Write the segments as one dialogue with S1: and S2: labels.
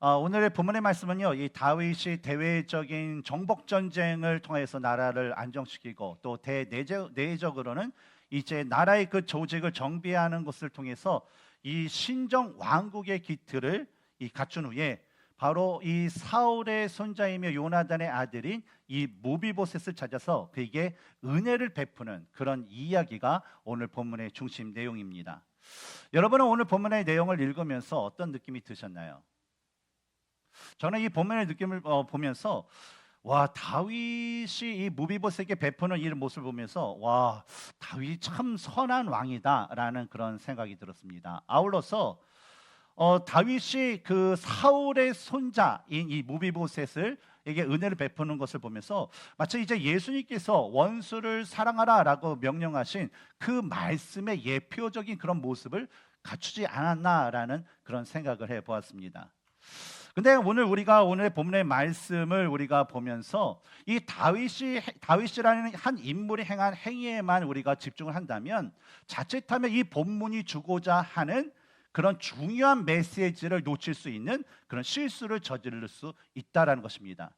S1: 오늘의 본문의 말씀은요, 이 다윗이 대외적인 정복 전쟁을 통해서 나라를 안정시키고 또 내적으로는 이제 나라의 그 조직을 정비하는 것을 통해서 이 신정 왕국의 기틀을 갖춘 후에 바로 이 사울의 손자이며 요나단의 아들인 이 무비보셋을 찾아서 그에게 은혜를 베푸는 그런 이야기가 오늘 본문의 중심 내용입니다. 여러분은 오늘 본문의 내용을 읽으면서 어떤 느낌이 드셨나요? 저는 이 본문의 느낌을 보면서 다윗이 이 무비보셋에게 베푸는 이 모습을 보면서 다윗이 참 선한 왕이다라는 그런 생각이 들었습니다. 아울러서 다윗이 그 사울의 손자인 이 무비보셋을 에게 은혜를 베푸는 것을 보면서 마치 이제 예수님께서 원수를 사랑하라라고 명령하신 그 말씀의 예표적인 그런 모습을 갖추지 않았나라는 그런 생각을 해보았습니다. 근데 오늘 본문의 말씀을 우리가 보면서 이 다윗이라는 한 인물이 행한 행위에만 우리가 집중을 한다면 자칫하면 이 본문이 주고자 하는 그런 중요한 메시지를 놓칠 수 있는 그런 실수를 저지를 수 있다라는 것입니다.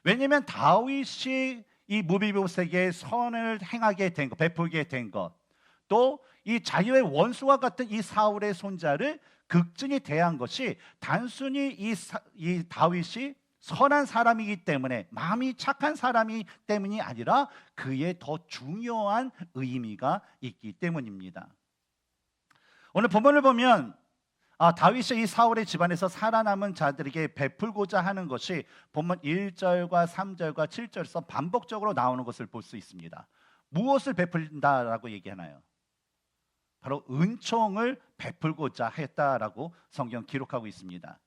S1: 왜냐하면 다윗이 이 무비보셋에게 선을 행하게 된 것, 베풀게 된 것, 또 이 자기의 원수와 같은 이 사울의 손자를 극진히 대한 것이 단순히 이 다윗이 선한 사람이기 때문에, 마음이 착한 사람이기 때문이 아니라 그의 더 중요한 의미가 있기 때문입니다. 오늘 본문을 보면 다윗이 이 사울의 집안에서 살아남은 자들에게 베풀고자 하는 것이 본문 1절과 3절과 7절에서 반복적으로 나오는 것을 볼 수 있습니다. 무엇을 베풀다라고 얘기하나요? 바로 은총을 베풀고자 했다라고 성경 기록하고 있습니다.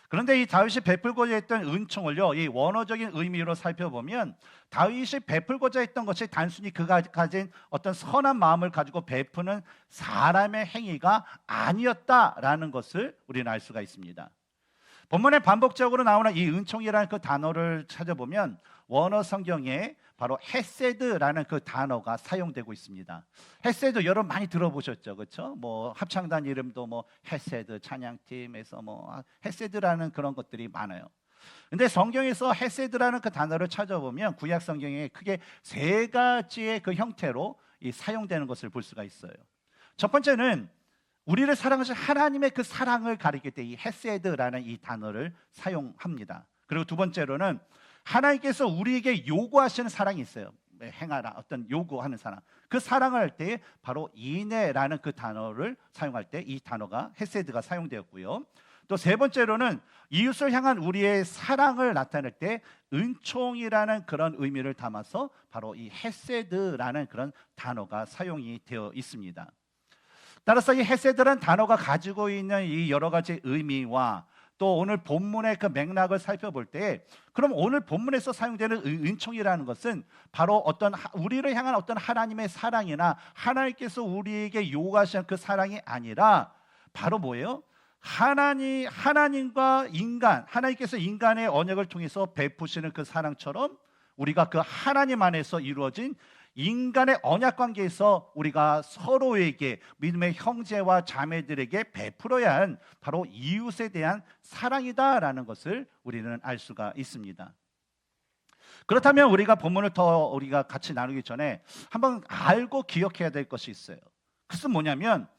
S1: 그런데 이 다윗이 베풀고자 했던 은총을요, 이 원어적인 의미로 살펴보면 다윗이 베풀고자 했던 것이 단순히 그가 가진 어떤 선한 마음을 가지고 베푸는 사람의 행위가 아니었다라는 것을 우리는 알 수가 있습니다. 본문에 반복적으로 나오는 이 은총이라는 그 단어를 찾아보면 원어 성경에 바로 헤세드라는 그 단어가 사용되고 있습니다. 헤세드 여러분 많이 들어보셨죠, 그렇죠? 뭐 합창단 이름도 뭐 헤세드 찬양팀에서 뭐 헤세드라는 그런 것들이 많아요. 근데 성경에서 헤세드라는 그 단어를 찾아보면 구약 성경에 크게 세 가지의 그 형태로 사용되는 것을 볼 수가 있어요. 첫 번째는 우리를 사랑하신 하나님의 그 사랑을 가리킬 때 이 헤세드라는 이 단어를 사용합니다. 그리고 두 번째로는 하나님께서 우리에게 요구하시는 사랑이 있어요. 행하라, 어떤 요구하는 사랑. 그 사랑을 할 때 바로 인애라는 그 단어를 사용할 때 이 단어가 헤세드가 사용되었고요. 또 세 번째로는 이웃을 향한 우리의 사랑을 나타낼 때 은총이라는 그런 의미를 담아서 바로 이 헤세드라는 그런 단어가 사용이 되어 있습니다. 따라서 이 헤세드라는 단어가 가지고 있는 이 여러 가지 의미와 또 오늘 본문의 그 맥락을 살펴볼 때, 그럼 오늘 본문에서 사용되는 은총이라는 것은 바로 우리를 향한 어떤 하나님의 사랑이나 하나님께서 우리에게 요구하시는 그 사랑이 아니라 바로 뭐예요? 하나님과 인간, 하나님께서 인간의 언약을 통해서 베푸시는 그 사랑처럼 우리가 그 하나님 안에서 이루어진 인간의 언약 관계에서 우리가 서로에게 믿음의 형제와 자매들에게 베풀어야 한 바로 이웃에 대한 사랑이다라는 것을 우리는 알 수가 있습니다. 그렇다면 우리가 본문을 우리가 같이 나누기 전에 한번 알고 기억해야 될 것이 있어요. 그것은 뭐냐면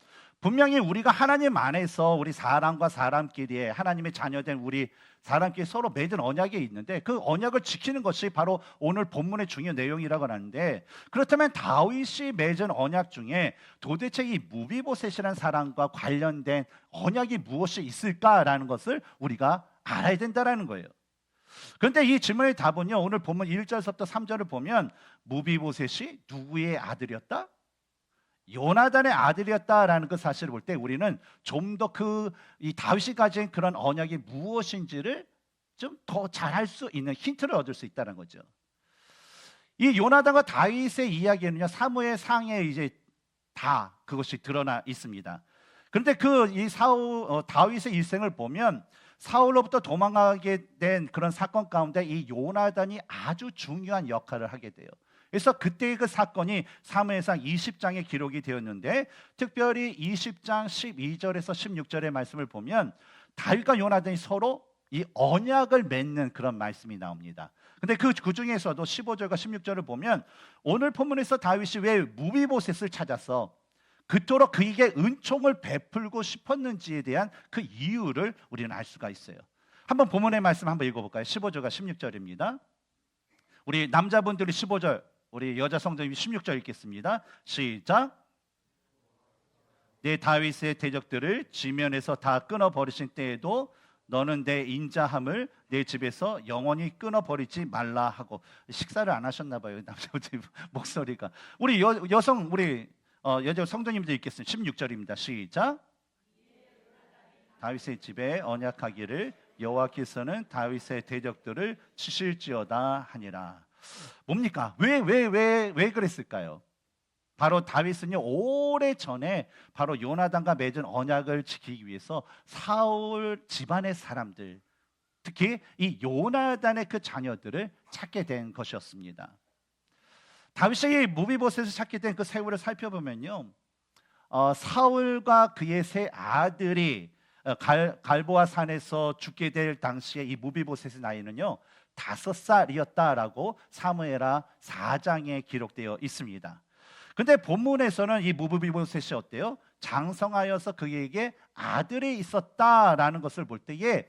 S1: 분명히 우리가 하나님 안에서 우리 사람과 사람끼리의 하나님의 자녀된 우리 사람끼리 서로 맺은 언약이 있는데 그 언약을 지키는 것이 바로 오늘 본문의 중요한 내용이라고 하는데, 그렇다면 다윗이 맺은 언약 중에 도대체 이 무비보셋이라는 사람과 관련된 언약이 무엇이 있을까라는 것을 우리가 알아야 된다는 거예요. 그런데 이 질문의 답은요, 오늘 본문 1절부터 3절을 보면 무비보셋이 누구의 아들이었다? 요나단의 아들이었다라는 그 사실을 볼 때 우리는 좀 더 이 다윗이 가진 그런 언약이 무엇인지를 좀 더 잘 알 수 있는 힌트를 얻을 수 있다는 거죠. 이 요나단과 다윗의 이야기는요, 사무엘상에 이제 다 그것이 드러나 있습니다. 그런데 다윗의 일생을 보면 사울로부터 도망가게 된 그런 사건 가운데 이 요나단이 아주 중요한 역할을 하게 돼요. 그래서 그때의 그 사건이 사무엘상 20장에 기록이 되었는데, 특별히 20장 12절에서 16절의 말씀을 보면 다윗과 요나단이 서로 이 언약을 맺는 그런 말씀이 나옵니다. 근데 그 중에서도 15절과 16절을 보면 오늘 본문에서 다윗이 왜 무비보셋을 찾아서 그토록 그에게 은총을 베풀고 싶었는지에 대한 그 이유를 우리는 알 수가 있어요. 한번 본문의 말씀 한번 읽어볼까요? 15절과 16절입니다. 우리 남자분들이 15절, 우리 여자 성도님이 16절 읽겠습니다. 시작. 내 다윗의 대적들을 지면에서 다 끊어버리신 때에도 너는 내 인자함을 내 집에서 영원히 끊어버리지 말라 하고. 식사를 안 하셨나 봐요, 남자분들 목소리가. 우리 여성 우리 여자 성도님들 읽겠습니다. 16절입니다. 시작. 다윗의 집에 언약하기를 여호와께서는 다윗의 대적들을 치실지어다 하니라. 뭡니까? 왜 그랬을까요? 바로 다윗은요, 오래전에 바로 요나단과 맺은 언약을 지키기 위해서 사울 집안의 사람들, 특히 이 요나단의 그 자녀들을 찾게 된 것이었습니다. 다윗이 무비보셋을 찾게 된 그 세월을 살펴보면요, 사울과 그의 세 아들이 갈보아 산에서 죽게 될 당시에 이 무비보셋의 나이는요 5살이었다라고 사무엘하 4장에 기록되어 있습니다. 근데 본문에서는 이 무비보셋이 어때요? 장성하여서 그에게 아들이 있었다라는 것을 볼 때에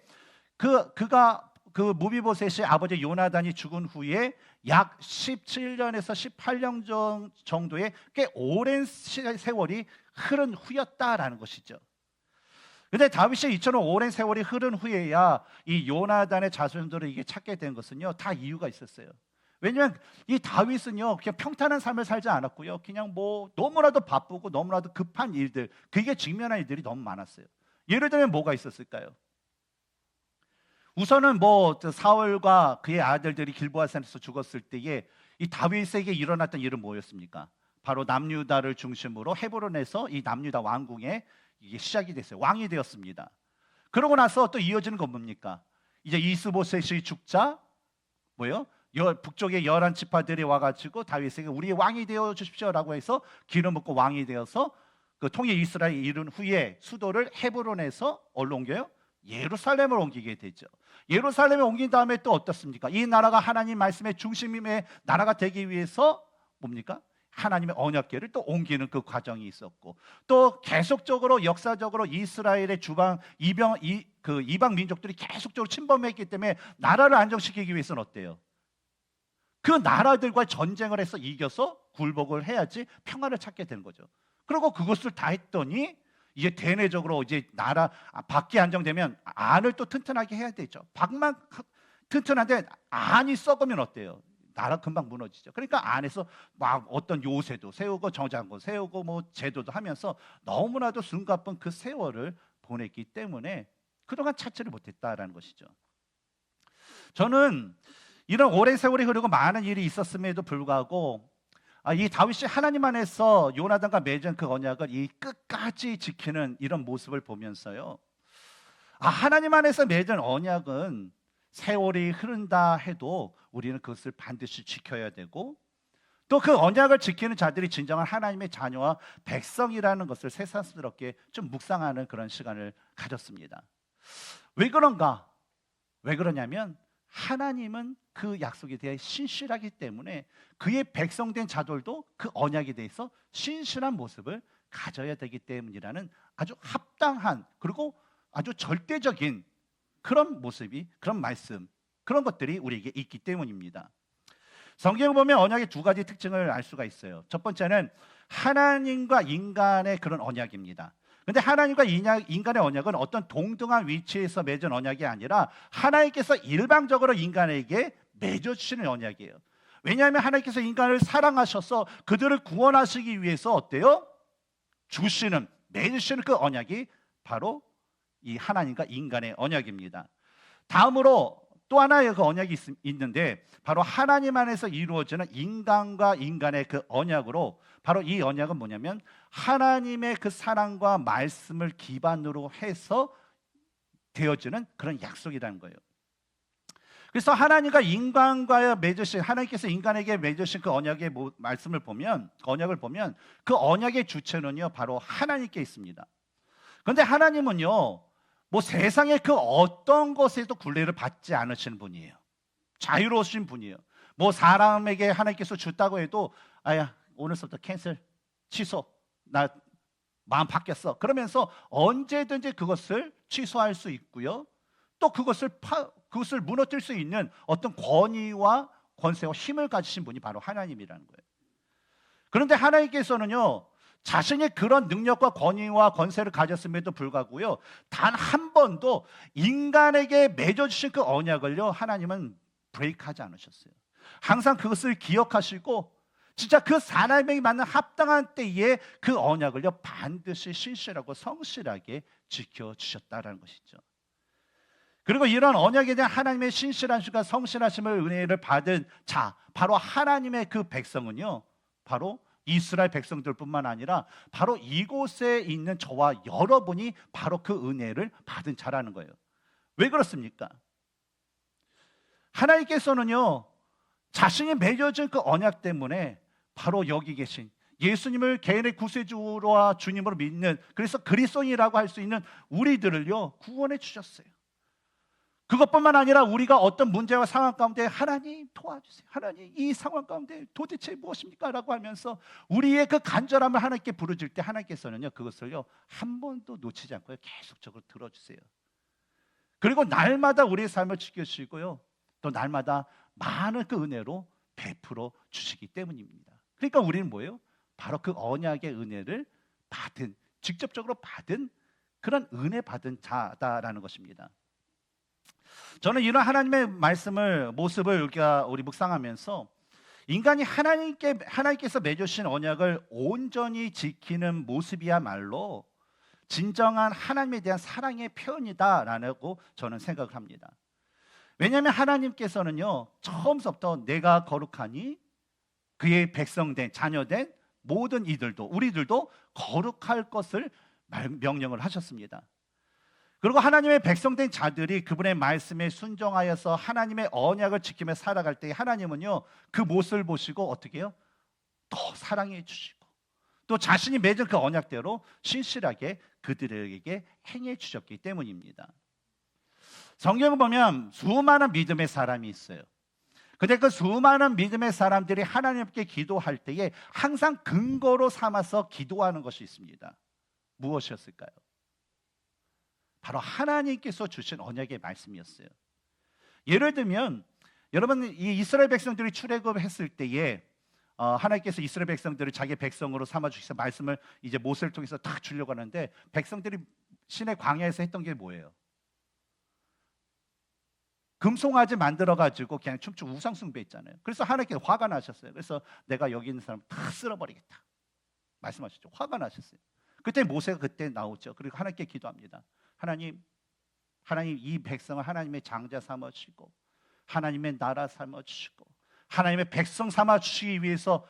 S1: 그가 그 무비보셋이 아버지 요나단이 죽은 후에 약 17년에서 18년 정도의 꽤 오랜 세월이 흐른 후였다라는 것이죠. 근데 다윗이 이처럼 오랜 세월이 흐른 후에야 이 요나단의 자손들을 이게 찾게 된 것은요 다 이유가 있었어요. 왜냐하면 이 다윗은요 그냥 평탄한 삶을 살지 않았고요, 그냥 뭐 너무나도 바쁘고 너무나도 급한 일들, 그게 직면한 일들이 너무 많았어요. 예를 들면 뭐가 있었을까요? 우선은 뭐 사울과 그의 아들들이 길보아산에서 죽었을 때에 이 다윗에게 일어났던 일은 뭐였습니까? 바로 남유다를 중심으로 헤브론에서 이 남유다 왕궁에 이게 시작이 됐어요. 왕이 되었습니다. 그러고 나서 또 이어지는 건 뭡니까? 이제 이스보셋이 죽자 뭐요? 북쪽의 11지파들이 와가지고 다윗에게 우리의 왕이 되어 주십시오라고 해서 기름 붓고 왕이 되어서 그 통일 이스라엘이 이룬 후에 수도를 헤브론에서 어디로 옮겨요? 예루살렘을 옮기게 되죠. 예루살렘에 옮긴 다음에 또 어떻습니까? 이 나라가 하나님 말씀의 중심의 나라가 되기 위해서 뭡니까? 하나님의 언약궤를 또 옮기는 그 과정이 있었고, 또 계속적으로 역사적으로 이스라엘의 이방 민족들이 계속적으로 침범했기 때문에 나라를 안정시키기 위해서는 어때요? 그 나라들과 전쟁을 해서 이겨서 굴복을 해야지 평화를 찾게 되는 거죠. 그리고 그것을 다 했더니 이제 대내적으로 이제 나라 밖이 안정되면 안을 또 튼튼하게 해야 되죠. 밖만 튼튼한데 안이 썩으면 어때요? 나라 금방 무너지죠. 그러니까 안에서 막 어떤 요새도 세우고 정장도 세우고 뭐 제도도 하면서 너무나도 숨가쁜 그 세월을 보냈기 때문에 그동안 찾지를 못했다라는 것이죠. 저는 이런 오랜 세월이 흐르고 많은 일이 있었음에도 불구하고 이 다윗이 하나님 안에서 요나단과 맺은 그 언약을 이 끝까지 지키는 이런 모습을 보면서요, 하나님 안에서 맺은 언약은 세월이 흐른다 해도 우리는 그것을 반드시 지켜야 되고, 또 그 언약을 지키는 자들이 진정한 하나님의 자녀와 백성이라는 것을 새삼스럽게 좀 묵상하는 그런 시간을 가졌습니다. 왜 그런가? 왜 그러냐면 하나님은 그 약속에 대해 신실하기 때문에 그의 백성된 자들도 그 언약에 대해서 신실한 모습을 가져야 되기 때문이라는 아주 합당한 그리고 아주 절대적인 그런 모습이, 그런 말씀, 그런 것들이 우리에게 있기 때문입니다. 성경을 보면 언약의 두 가지 특징을 알 수가 있어요. 첫 번째는 하나님과 인간의 그런 언약입니다. 근데 하나님과 인간의 언약은 어떤 동등한 위치에서 맺은 언약이 아니라 하나님께서 일방적으로 인간에게 맺어주시는 언약이에요. 왜냐하면 하나님께서 인간을 사랑하셔서 그들을 구원하시기 위해서 어때요? 맺으시는 그 언약이 바로 이 하나님과 인간의 언약입니다. 다음으로 또 하나의 그 언약이 있는데 바로 하나님 안에서 이루어지는 인간과 인간의 그 언약으로, 바로 이 언약은 뭐냐면 하나님의 그 사랑과 말씀을 기반으로 해서 되어지는 그런 약속이라는 거예요. 그래서 하나님과 인간과 맺으신, 하나님께서 인간에게 맺으신 그 언약의 말씀을 보면, 언약을 보면 그 언약의 주체는요 바로 하나님께 있습니다. 그런데 하나님은요 뭐 세상의 그 어떤 것에도 굴레를 받지 않으시는 분이에요. 자유로우신 분이에요. 뭐 사람에게 하나님께서 줬다고 해도 아야 오늘부터 캔슬, 취소, 나 마음 바뀌었어 그러면서 언제든지 그것을 취소할 수 있고요. 또 그것을 무너뜨릴 수 있는 어떤 권위와 권세와 힘을 가지신 분이 바로 하나님이라는 거예요. 그런데 하나님께서는요, 자신의 그런 능력과 권위와 권세를 가졌음에도 불구하고요, 단 한 번도 인간에게 맺어주신 그 언약을요, 하나님은 브레이크하지 않으셨어요. 항상 그것을 기억하시고 진짜 그 사람에게 맞는 합당한 때에 그 언약을요 반드시 신실하고 성실하게 지켜주셨다라는 것이죠. 그리고 이런 언약에 대한 하나님의 신실하심과 성실하심을 은혜를 받은 자, 바로 하나님의 그 백성은요, 바로 이스라엘 백성들뿐만 아니라 바로 이곳에 있는 저와 여러분이 바로 그 은혜를 받은 자라는 거예요. 왜 그렇습니까? 하나님께서는요, 자신이 맺어준 그 언약 때문에 바로 여기 계신 예수님을 개인의 구세주와 주님으로 믿는, 그래서 그리스도인이라고 할 수 있는 우리들을요 구원해 주셨어요. 그것뿐만 아니라 우리가 어떤 문제와 상황 가운데 하나님 도와주세요, 하나님 이 상황 가운데 도대체 무엇입니까? 라고 하면서 우리의 그 간절함을 하나님께 부르질 때 하나님께서는요 그것을요 한 번도 놓치지 않고 계속적으로 들어주세요. 그리고 날마다 우리의 삶을 지켜주시고요, 또 날마다 많은 그 은혜로 베풀어 주시기 때문입니다. 그러니까 우리는 뭐예요? 바로 그 언약의 은혜를 받은, 직접적으로 받은 그런 은혜 받은 자다라는 것입니다. 저는 이런 하나님의 모습을 우리 묵상하면서 인간이 하나님께서 맺으신 언약을 온전히 지키는 모습이야말로 진정한 하나님에 대한 사랑의 표현이다라고 저는 생각을 합니다. 왜냐하면 하나님께서는요 처음부터 내가 거룩하니 그의 백성된 자녀된 모든 이들도, 우리들도 거룩할 것을 명령을 하셨습니다. 그리고 하나님의 백성된 자들이 그분의 말씀에 순종하여서 하나님의 언약을 지키며 살아갈 때 하나님은요 그 모습을 보시고 어떻게 해요? 더 사랑해 주시고 또 자신이 맺은 그 언약대로 신실하게 그들에게 행해 주셨기 때문입니다. 성경을 보면 수많은 믿음의 사람이 있어요. 근데 그 수많은 믿음의 사람들이 하나님께 기도할 때에 항상 근거로 삼아서 기도하는 것이 있습니다. 무엇이었을까요? 바로 하나님께서 주신 언약의 말씀이었어요. 예를 들면 여러분, 이 이스라엘 백성들이 출애굽했을 때에 하나님께서 이스라엘 백성들을 자기 백성으로 삼아 주셔서 말씀을 이제 모세를 통해서 다 주려고 하는데 백성들이 신의 광야에서 했던 게 뭐예요? 금송아지 만들어가지고 그냥 춤추고 우상 숭배했잖아요. 그래서 하나님께 화가 나셨어요. 그래서 내가 여기 있는 사람 다 쓸어버리겠다 말씀하셨죠. 화가 나셨어요. 그때 모세가 그때 나오죠. 그리고 하나님께 기도합니다. 하나님 이 백성을 하나님의 장자 삼아 주시고 하나님의 나라 삼아 주시고 하나님의 백성 삼아 주시기 위해서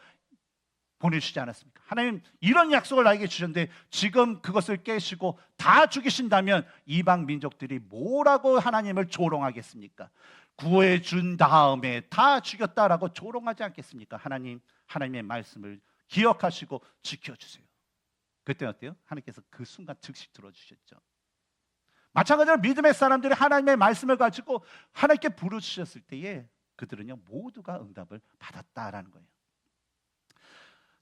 S1: 보내주시지 않았습니까? 하나님 이런 약속을 나에게 주셨는데 지금 그것을 깨시고 다 죽이신다면 이방 민족들이 뭐라고 하나님을 조롱하겠습니까? 구해 준 다음에 다 죽였다라고 조롱하지 않겠습니까? 하나님의 말씀을 기억하시고 지켜주세요. 그때 어때요? 하나님께서 그 순간 즉시 들어주셨죠. 마찬가지로 믿음의 사람들이 하나님의 말씀을 가지고 하나님께 부르주셨을 때에 그들은요 모두가 응답을 받았다라는 거예요.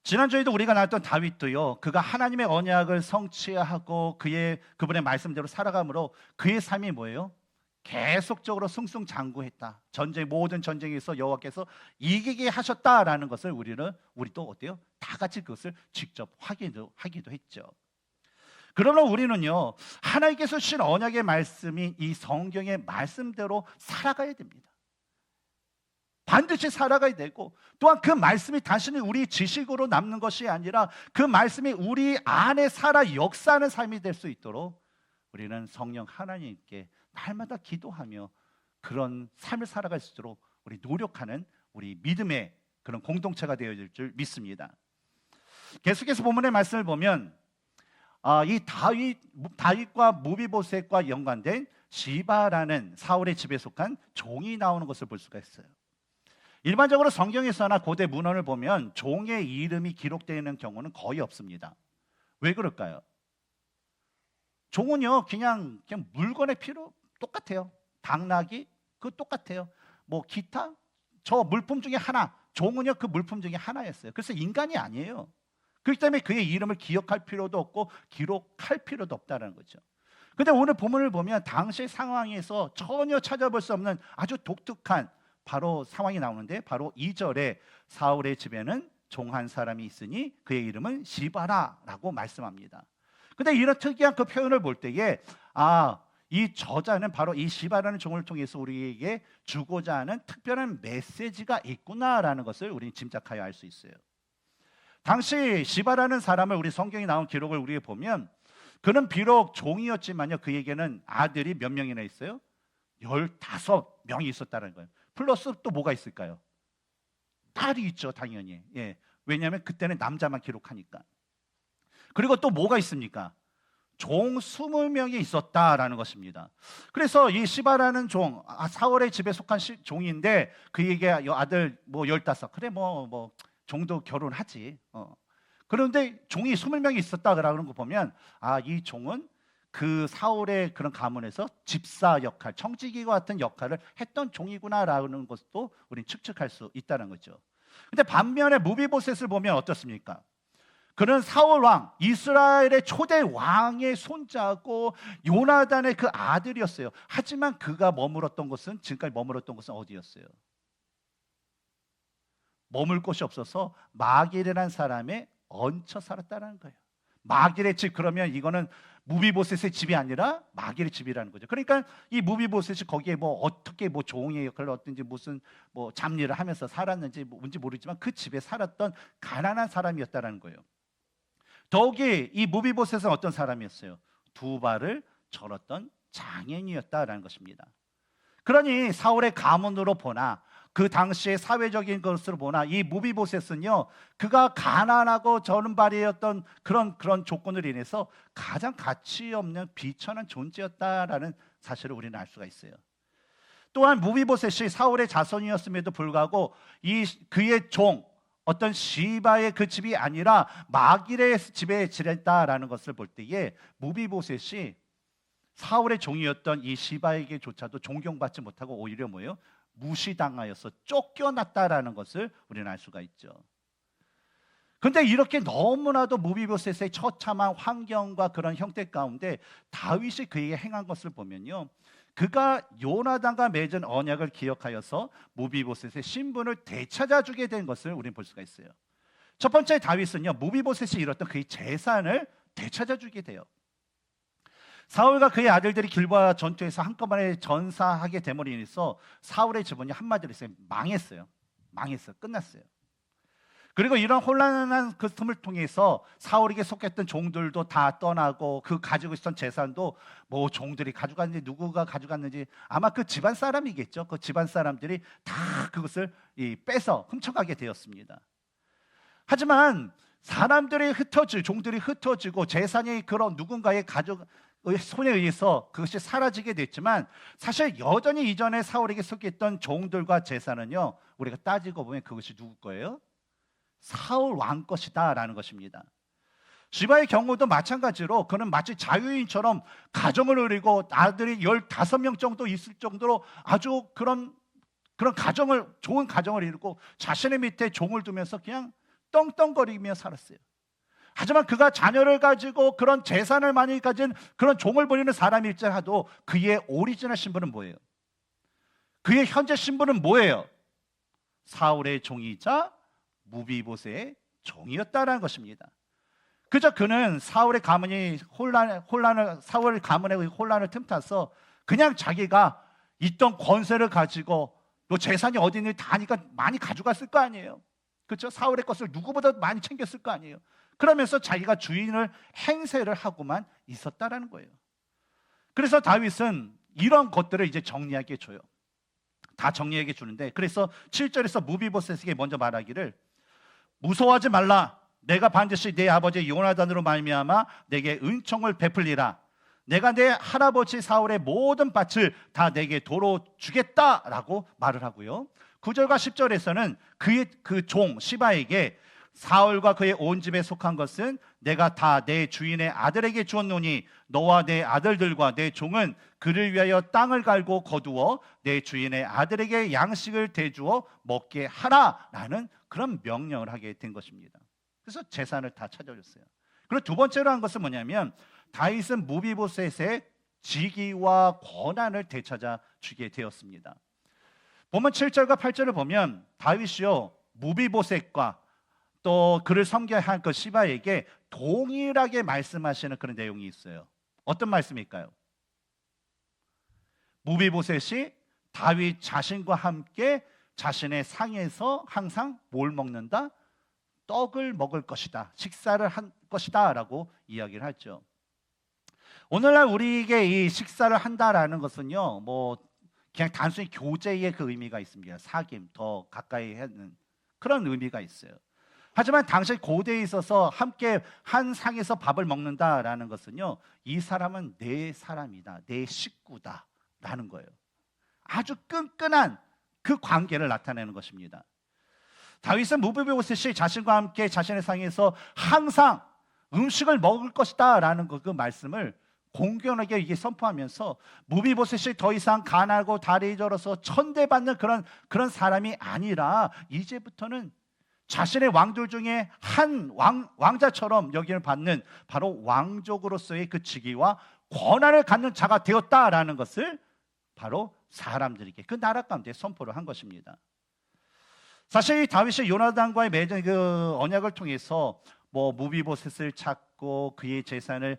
S1: 지난주에도 우리가 나왔던 다윗도요, 그가 하나님의 언약을 성취하고 그분의 말씀대로 살아감으로 그의 삶이 뭐예요? 계속적으로 승승장구했다. 모든 전쟁에서 여호와께서 이기게 하셨다라는 것을 우리도 어때요? 다 같이 그것을 직접 하기도 했죠. 그러나 우리는요 하나님께서 주신 언약의 말씀이 이 성경의 말씀대로 살아가야 됩니다. 반드시 살아가야 되고 또한 그 말씀이 단순히 우리 지식으로 남는 것이 아니라 그 말씀이 우리 안에 살아 역사하는 삶이 될 수 있도록 우리는 성령 하나님께 날마다 기도하며 그런 삶을 살아갈 수 있도록 우리 노력하는 우리 믿음의 그런 공동체가 되어질 줄 믿습니다. 계속해서 본문의 말씀을 보면 이 다윗과 무비보셋과 연관된 시바라는 사울의 집에 속한 종이 나오는 것을 볼 수가 있어요. 일반적으로 성경에서나 고대 문헌을 보면 종의 이름이 기록되어 있는 경우는 거의 없습니다. 왜 그럴까요? 종은요 그냥 물건의 필요 똑같아요. 당나귀 그 똑같아요. 뭐 기타 저 물품 중에 하나, 종은요 그 물품 중에 하나였어요. 그래서 인간이 아니에요. 그렇기 때문에 그의 이름을 기억할 필요도 없고 기록할 필요도 없다는 거죠. 근데 오늘 본문을 보면 당시 상황에서 전혀 찾아볼 수 없는 아주 독특한 바로 상황이 나오는데, 바로 2절에 사울의 집에는 종 한 사람이 있으니 그의 이름은 시바라라고 말씀합니다. 근데 이런 특이한 그 표현을 볼 때에 이 저자는 바로 이 시바라는 종을 통해서 우리에게 주고자 하는 특별한 메시지가 있구나라는 것을 우리는 짐작하여 알 수 있어요. 당시 시바라는 사람을 우리 성경에 나온 기록을 우리가 보면 그는 비록 종이었지만요, 그에게는 아들이 몇 명이나 있어요? 15명이 있었다는 거예요. 플러스 또 뭐가 있을까요? 딸이 있죠, 당연히. 예. 왜냐하면 그때는 남자만 기록하니까. 그리고 또 뭐가 있습니까? 종 20명이 있었다라는 것입니다. 그래서 이 시바라는 종, 사울의 집에 속한 종인데 그에게 아들 뭐 15, 그래 뭐 종도 결혼하지. 그런데 종이 20명이 있었다라는 거 보면 이 종은 그 사울의 그런 가문에서 집사 역할, 청지기와 같은 역할을 했던 종이구나라는 것도 우리는 측측할 수 있다는 거죠. 근데 반면에 무비보셋을 보면 어떻습니까? 그는 사울 왕, 이스라엘의 초대 왕의 손자고 요나단의 그 아들이었어요. 하지만 그가 지금까지 머물렀던 곳은 어디였어요? 머물 곳이 없어서 마길이라는 사람에 얹혀 살았다는 거예요. 마길의 집, 그러면 이거는 무비보셋의 집이 아니라 마길의 집이라는 거죠. 그러니까 이 무비보셋이 거기에 어떻게 종의 역할을 어떤지 무슨 잡일을 하면서 살았는지 뭔지 모르지만 그 집에 살았던 가난한 사람이었다는 거예요. 더욱이 이 무비보셋은 어떤 사람이었어요? 두 발을 절었던 장인이었다라는 것입니다. 그러니 사울의 가문으로 보나 그 당시의 사회적인 것으로 보나 이 무비보셋은요, 그가 가난하고 저른발이었던 그런 조건으로 인해서 가장 가치 없는 비천한 존재였다라는 사실을 우리는 알 수가 있어요. 또한 무비보셋이 사울의 자손이었음에도 불구하고 그의 종 어떤 시바의 그 집이 아니라 마길의 집에 지냈다라는 것을 볼 때에 무비보셋이 사울의 종이었던 이 시바에게조차도 존경받지 못하고 오히려 무시당하여서 쫓겨났다라는 것을 우리는 알 수가 있죠. 그런데 이렇게 너무나도 무비보셋의 처참한 환경과 그런 형태 가운데 다윗이 그에게 행한 것을 보면요, 그가 요나단과 맺은 언약을 기억하여서 무비보셋의 신분을 되찾아주게 된 것을 우리는 볼 수가 있어요. 첫 번째, 다윗은요, 무비보셋이 잃었던 그의 재산을 되찾아주게 돼요. 사울과 그의 아들들이 길보아 전투에서 한꺼번에 전사하게 됨으로 인해서 사울의 집은요, 한마디로 해서 망했어요. 끝났어요. 그리고 이런 혼란한 그 틈을 통해서 사울에게 속했던 종들도 다 떠나고 그 가지고 있었던 재산도 종들이 가져갔는지 누구가 가져갔는지 아마 그 집안 사람이겠죠. 그 집안 사람들이 다 그것을 빼서 훔쳐가게 되었습니다. 하지만 종들이 흩어지고 재산이 그런 누군가의 손에 의해서 그것이 사라지게 됐지만 사실 여전히 이전에 사울에게 속했던 종들과 재산은요, 우리가 따지고 보면 그것이 누구 거예요? 사울 왕 것이다라는 것입니다. 시바의 경우도 마찬가지로 그는 마치 자유인처럼 가정을 누리고 아들이 15명 정도 있을 정도로 아주 그런 좋은 가정을 이루고 자신의 밑에 종을 두면서 그냥 떵떵거리며 살았어요. 하지만 그가 자녀를 가지고 그런 재산을 많이 가진 그런 종을 부리는 사람일지라도 그의 오리지널 신분은 뭐예요? 그의 현재 신분은 뭐예요? 사울의 종이자 무비보셋의 종이었다라는 것입니다. 그저 그는 사울의 가문의 혼란을 틈타서 그냥 자기가 있던 권세를 가지고 너 재산이 어디 있는지 다 아니까 많이 가져갔을 거 아니에요. 그렇죠? 사울의 것을 누구보다 많이 챙겼을 거 아니에요. 그러면서 자기가 주인을 행세를 하고만 있었다라는 거예요. 그래서 다윗은 이런 것들을 이제 정리하게 줘요. 다 정리하게 주는데, 그래서 7절에서 무비보셋에게 먼저 말하기를 무서워하지 말라. 내가 반드시 내 아버지 요나단으로 말미암아 내게 은총을 베풀리라. 내가 내 할아버지 사울의 모든 밭을 다 내게 도로 주겠다라고 말을 하고요. 9절과 10절에서는 그의 그 종 시바에게 사울과 그의 온 집에 속한 것은 내가 다 내 주인의 아들에게 주었노니 너와 내 아들들과 내 종은 그를 위하여 땅을 갈고 거두어 내 주인의 아들에게 양식을 대주어 먹게 하라라는 그런 명령을 하게 된 것입니다. 그래서 재산을 다 찾아줬어요. 그리고 두 번째로 한 것은 뭐냐면 다윗은 무비보셋의 직위와 권한을 되찾아 주게 되었습니다. 보면 7절과 8절을 보면 다윗이요 무비보셋과 또 그를 섬겨야 할 그 시바에게 동일하게 말씀하시는 그런 내용이 있어요. 어떤 말씀일까요? 무비보셋이 다윗 자신과 함께 자신의 상에서 항상 뭘 먹는다? 떡을 먹을 것이다. 식사를 한 것이다 라고 이야기를 하죠. 오늘날 우리에게 이 식사를 한다라는 것은요 뭐 그냥 단순히 교제의 그 의미가 있습니다. 사귐, 더 가까이 하는 그런 의미가 있어요. 하지만 당시 고대에 있어서 함께 한 상에서 밥을 먹는다라는 것은요 이 사람은 내 사람이다, 내 식구다라는 거예요. 아주 끈끈한 그 관계를 나타내는 것입니다. 다윗은 무비보셋이 자신과 함께 자신의 상에서 항상 음식을 먹을 것이다 라는 그 말씀을 공견하게 이게 선포하면서 무비보셋이 더 이상 가난하고 다리 저려서 천대받는 그런 사람이 아니라 이제부터는 자신의 왕들 중에 한 왕자처럼 여김을 받는 바로 왕족으로서의 그 직위와 권한을 갖는 자가 되었다라는 것을 바로 사람들에게 그 나라 가운데 선포를 한 것입니다. 사실 다윗이 요나단과의 맺은 그 언약을 통해서 뭐 무비보셋을 찾고 그의 재산을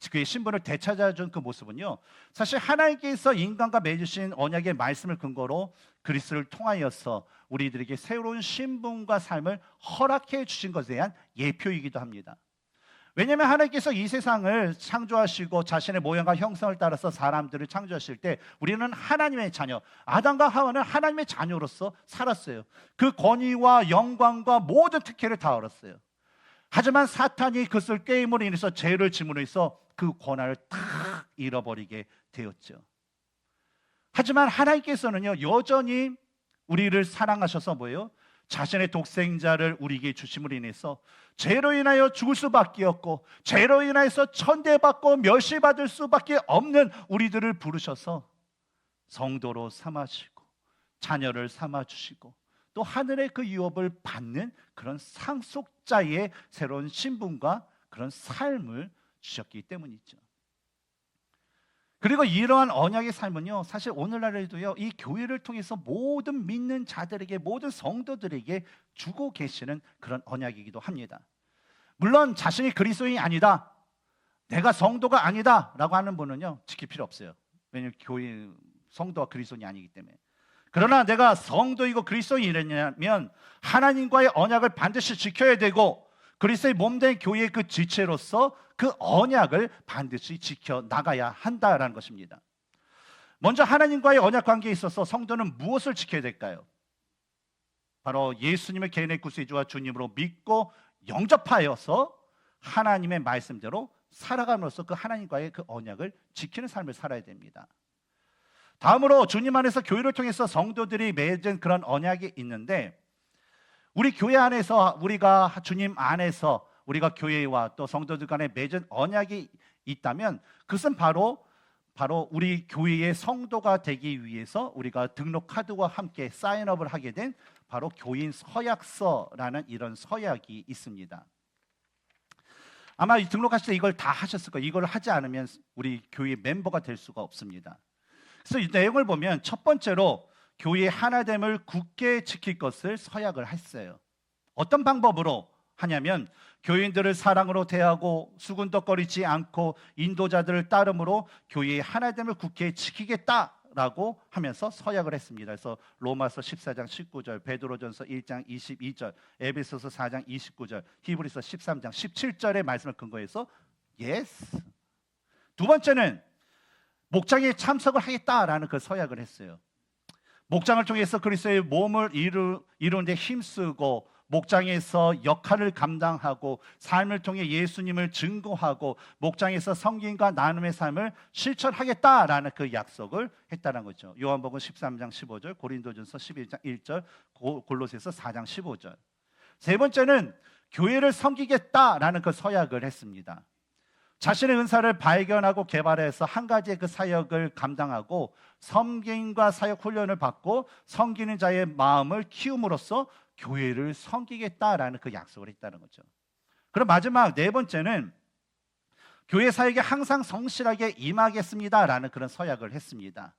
S1: 그의 신분을 되찾아준 그 모습은요 사실 하나님께서 인간과 맺으신 언약의 말씀을 근거로 그리스도를 통하여서 우리들에게 새로운 신분과 삶을 허락해 주신 것에 대한 예표이기도 합니다. 왜냐하면 하나님께서 이 세상을 창조하시고 자신의 모양과 형상을 따라서 사람들을 창조하실 때 우리는 하나님의 자녀, 아담과 하와는 하나님의 자녀로서 살았어요. 그 권위와 영광과 모든 특혜를 다 얻었어요. 하지만 사탄이 그것을 꾀임으로 인해서 죄를 짐으로 해서 그 권한을 다 잃어버리게 되었죠. 하지만 하나님께서는요 여전히 우리를 사랑하셔서 뭐예요? 자신의 독생자를 우리에게 주심으로 인해서 죄로 인하여 죽을 수밖에 없고 죄로 인하여서 천대받고 멸시받을 수밖에 없는 우리들을 부르셔서 성도로 삼아주시고 자녀를 삼아주시고 또 하늘의 그 유업을 받는 그런 상속자의 새로운 신분과 그런 삶을 주셨기 때문이죠. 그리고 이러한 언약의 삶은요 사실 오늘날에도요 이 교회를 통해서 모든 믿는 자들에게 모든 성도들에게 주고 계시는 그런 언약이기도 합니다. 물론 자신이 그리스도인이 아니다, 내가 성도가 아니다 라고 하는 분은요 지킬 필요 없어요. 왜냐하면 교회 성도가 그리스도인이 아니기 때문에. 그러나 내가 성도이고 그리스도인이라면 하나님과의 언약을 반드시 지켜야 되고 그리스도의 몸된 교회의 그 지체로서 그 언약을 반드시 지켜나가야 한다라는 것입니다. 먼저 하나님과의 언약 관계에 있어서 성도는 무엇을 지켜야 될까요? 바로 예수님의 개인의 구세주와 주님으로 믿고 영접하여서 하나님의 말씀대로 살아감으로써 그 하나님과의 그 언약을 지키는 삶을 살아야 됩니다. 다음으로 주님 안에서 교회를 통해서 성도들이 맺은 그런 언약이 있는데 우리 교회 안에서 우리가 주님 안에서 우리가 교회와 또 성도들 간에 맺은 언약이 있다면 그것은 바로 우리 교회의 성도가 되기 위해서 우리가 등록 카드와 함께 사인업을 하게 된 바로 교인 서약서라는 이런 서약이 있습니다. 아마 등록하실 때 이걸 다 하셨을 거예요. 이걸 하지 않으면 우리 교회 멤버가 될 수가 없습니다. 그래서 이 내용을 보면 첫 번째로 교회의 하나됨을 굳게 지킬 것을 서약을 했어요. 어떤 방법으로 하냐면 교인들을 사랑으로 대하고 수군덕거리지 않고 인도자들을 따름으로 교회의 하나됨을 굳게 지키겠다라고 하면서 서약을 했습니다. 그래서 로마서 14장 19절, 베드로전서 1장 22절, 에베소서 4장 29절, 히브리서 13장 17절의 말씀을 근거해서 예스. 두 번째는 목장에 참석을 하겠다라는 그 서약을 했어요. 목장을 통해서 그리스도의 몸을 이루는 데 힘쓰고 목장에서 역할을 감당하고 삶을 통해 예수님을 증거하고 목장에서 성김과 나눔의 삶을 실천하겠다라는 그 약속을 했다는 거죠. 요한복음 13장 15절, 고린도전서 11장 1절, 골로새서 4장 15절. 세 번째는 교회를 섬기겠다라는 그 서약을 했습니다. 자신의 은사를 발견하고 개발해서 한 가지의 그 사역을 감당하고 섬김과 사역 훈련을 받고 섬기는 자의 마음을 키움으로써 교회를 섬기겠다라는 그 약속을 했다는 거죠. 그럼 마지막 네 번째는 교회 사역에 항상 성실하게 임하겠습니다라는 그런 서약을 했습니다.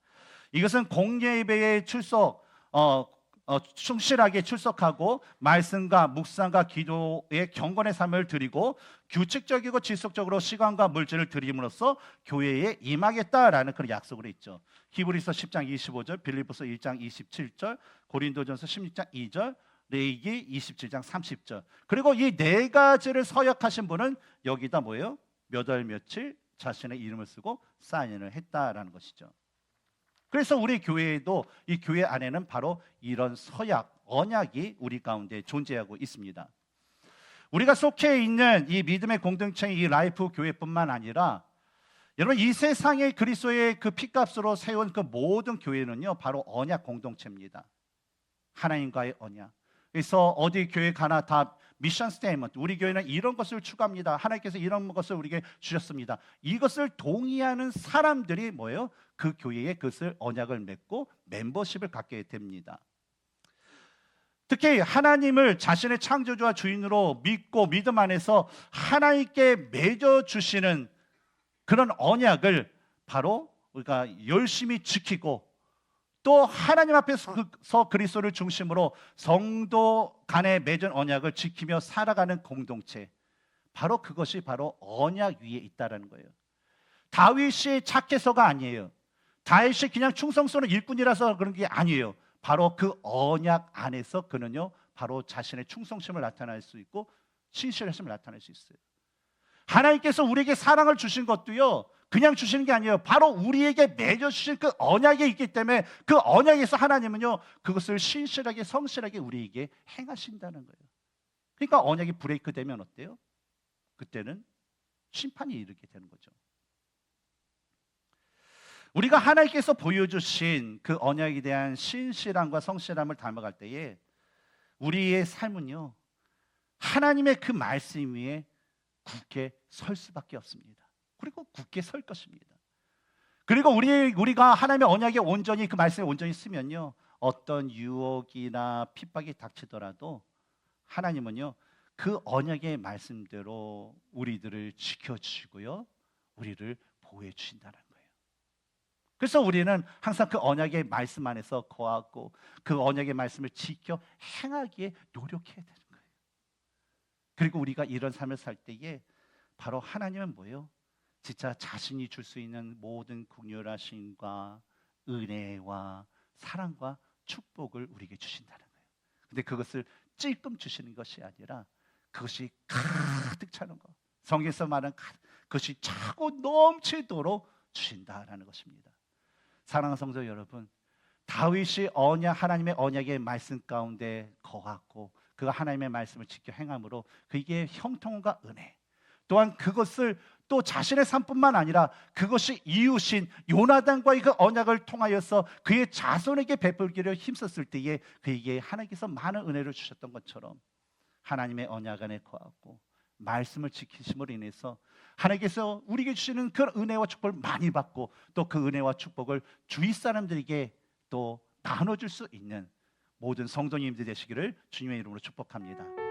S1: 이것은 공예배에 충실하게 출석하고 말씀과 묵상과 기도의 경건의 삶을 드리고 규칙적이고 지속적으로 시간과 물질을 드림으로써 교회에 임하겠다라는 그런 약속을 했죠. 히브리서 10장 25절, 빌립보서 1장 27절, 고린도전서 16장 2절, 레위기 27장 30절. 그리고 이 네 가지를 서약하신 분은 여기다 뭐예요? 몇 월 며칠 자신의 이름을 쓰고 사인을 했다라는 것이죠. 그래서 우리 교회에도 이 교회 안에는 바로 이런 서약, 언약이 우리 가운데 존재하고 있습니다. 우리가 속해 있는 이 믿음의 공동체인 이 라이프 교회뿐만 아니라 여러분 이 세상의 그리스도의 그 피값으로 세운 그 모든 교회는요 바로 언약 공동체입니다. 하나님과의 언약. 그래서 어디 교회 가나 다 미션 스테이트먼트, 우리 교회는 이런 것을 추구합니다. 하나님께서 이런 것을 우리에게 주셨습니다. 이것을 동의하는 사람들이 뭐예요? 그 교회에 그것을 언약을 맺고 멤버십을 갖게 됩니다. 특히 하나님을 자신의 창조주와 주인으로 믿고 믿음 안에서 하나님께 맺어주시는 그런 언약을 바로 우리가 열심히 지키고 또 하나님 앞에서 그리스도를 중심으로 성도 간의 맺은 언약을 지키며 살아가는 공동체, 바로 그것이 바로 언약 위에 있다는 거예요. 다윗이 착해서가 아니에요. 다윗이 그냥 충성스러운 일꾼이라서 그런 게 아니에요. 바로 그 언약 안에서 그는요 바로 자신의 충성심을 나타낼 수 있고 신실하심을 나타낼 수 있어요. 하나님께서 우리에게 사랑을 주신 것도요 그냥 주시는 게 아니에요. 바로 우리에게 맺어주신 그 언약이 있기 때문에 그 언약에서 하나님은요 그것을 신실하게 성실하게 우리에게 행하신다는 거예요. 그러니까 언약이 브레이크 되면 어때요? 그때는 심판이 이르게 되는 거죠. 우리가 하나님께서 보여주신 그 언약에 대한 신실함과 성실함을 닮아갈 때에 우리의 삶은요 하나님의 그 말씀 위에 굳게 설 수밖에 없습니다. 그리고 굳게 설 것입니다. 그리고 우리가 하나님의 언약에 온전히 그 말씀에 온전히 쓰면요 어떤 유혹이나 핍박이 닥치더라도 하나님은요 그 언약의 말씀대로 우리들을 지켜주시고요 우리를 보호해 주신다는 거예요. 그래서 우리는 항상 그 언약의 말씀 안에서 거하고 그 언약의 말씀을 지켜 행하기에 노력해야 되는 거예요. 그리고 우리가 이런 삶을 살 때에 바로 하나님은 뭐예요? 진짜 자신이 줄 수 있는 모든 긍휼하심과 은혜와 사랑과 축복을 우리에게 주신다는 거예요. 근데 그것을 찔끔 주시는 것이 아니라 그것이 가득 차는 것, 성경에서 말하는 그것이 차고 넘치도록 주신다라는 것입니다. 사랑하는 성도 여러분, 다윗이 하나님의 언약의 말씀 가운데 거하고 그 하나님의 말씀을 지켜 행함으로 그게 형통과 은혜, 또한 그것을 또 자신의 삶뿐만 아니라 그것이 이웃인 요나단과의 그 언약을 통하여서 그의 자손에게 베풀기를 힘썼을 때에 그에게 하나님께서 많은 은혜를 주셨던 것처럼 하나님의 언약 안에 거하고 말씀을 지키심으로 인해서 하나님께서 우리에게 주시는 그 은혜와 축복을 많이 받고 또 그 은혜와 축복을 주위 사람들에게 또 나눠줄 수 있는 모든 성도님들 되시기를 주님의 이름으로 축복합니다.